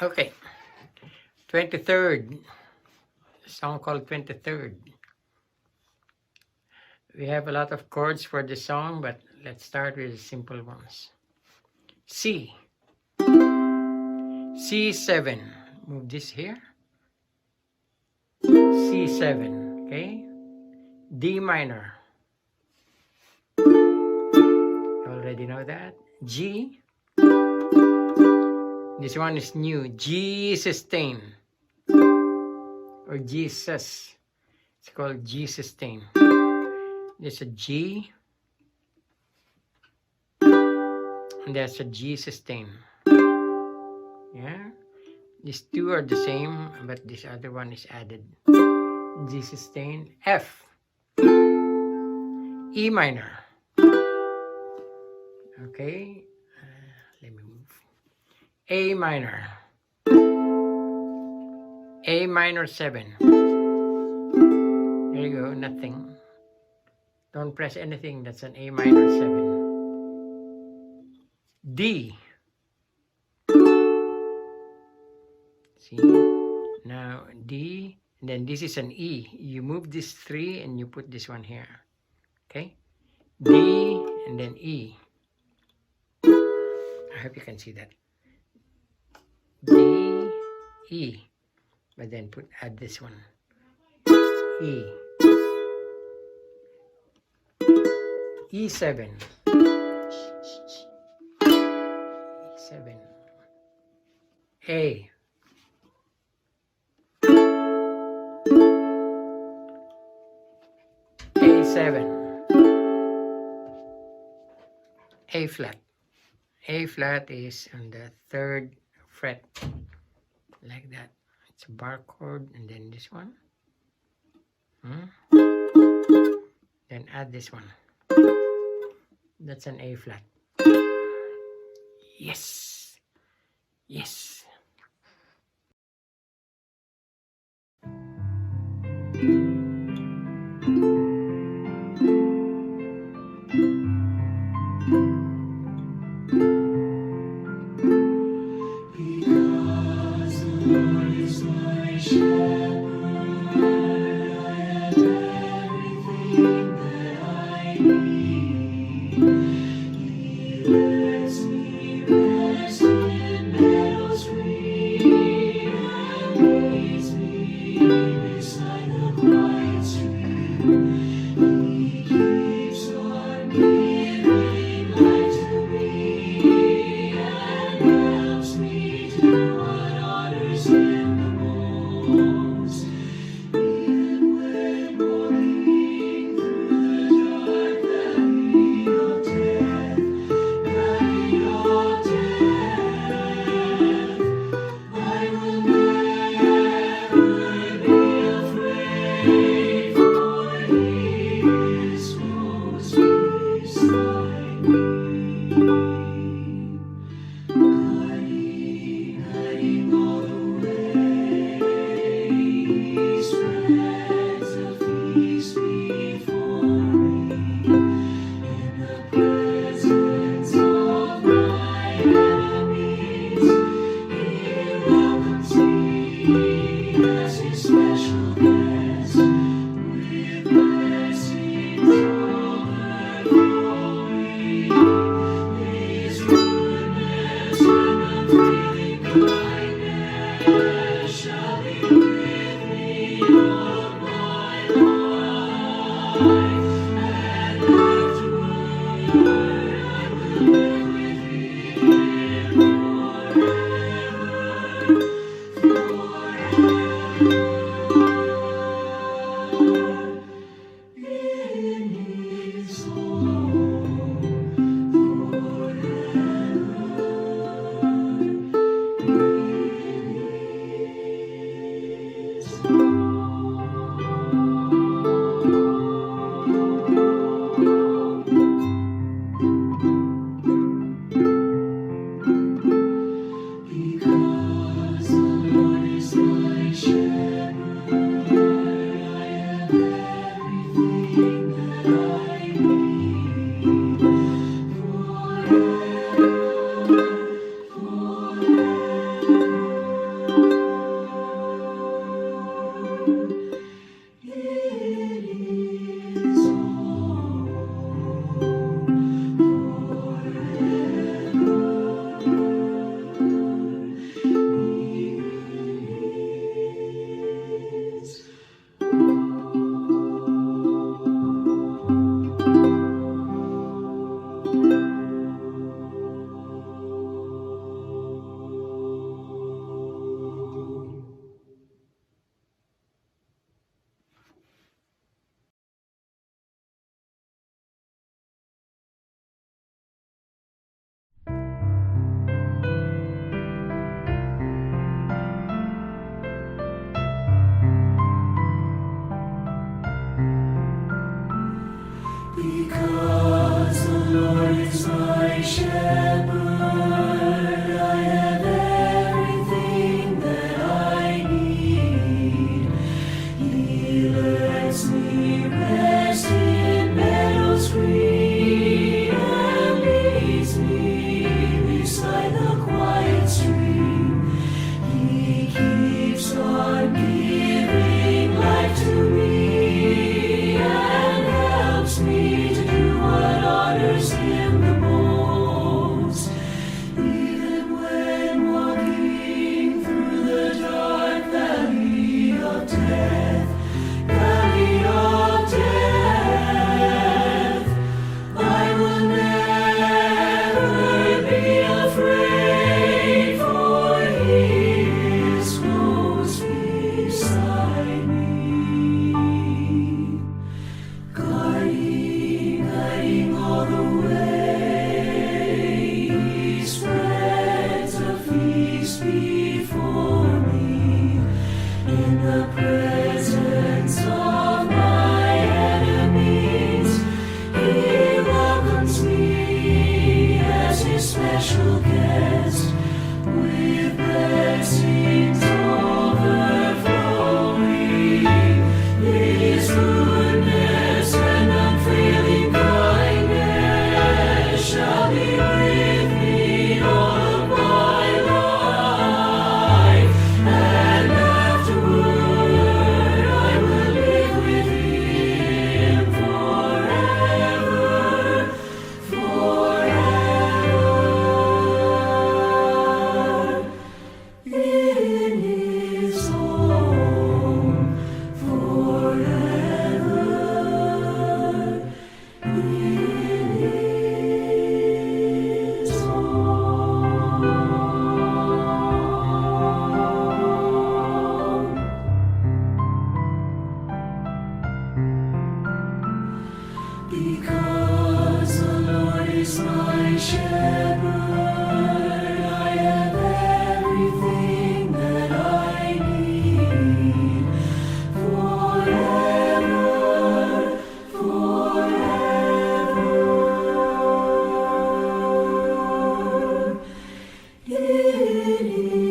Okay, 23rd, a song called 23rd. We have a lot of chords for this song, but let's start with the simple ones. C, C7, move this here, C7, okay, D minor, you already know that, G, this one is new, G sustain, or Jesus, it's called G sustain. There's a G, and there's a G sustain. Yeah, these two are the same, but this other one is added. G sustain, F, E minor. Okay, let me move. A minor, A minor 7. There you go, nothing. Don't press anything, that's an A minor 7. D. See, now D, and then this is an E. You move this 3 and you put this one here. Okay, D and then E. I hope you can see that. D, E, but then add this one. E. E7. E7. A. A7. A flat. A flat is on the 3rd fret, like that. It's a bar chord, and then this one. Then add this one. That's an A flat. Yes. Yes. peace before me in the presence of my enemies. He welcomes me as his special guest with blessings overflowing. His goodness and unfailing kindness shall be with me all of my life, and afterward I will live with him forever, forever. In his home forever. In his home. Because the Lord is my shepherd, I have everything that I need. Forever, forever. In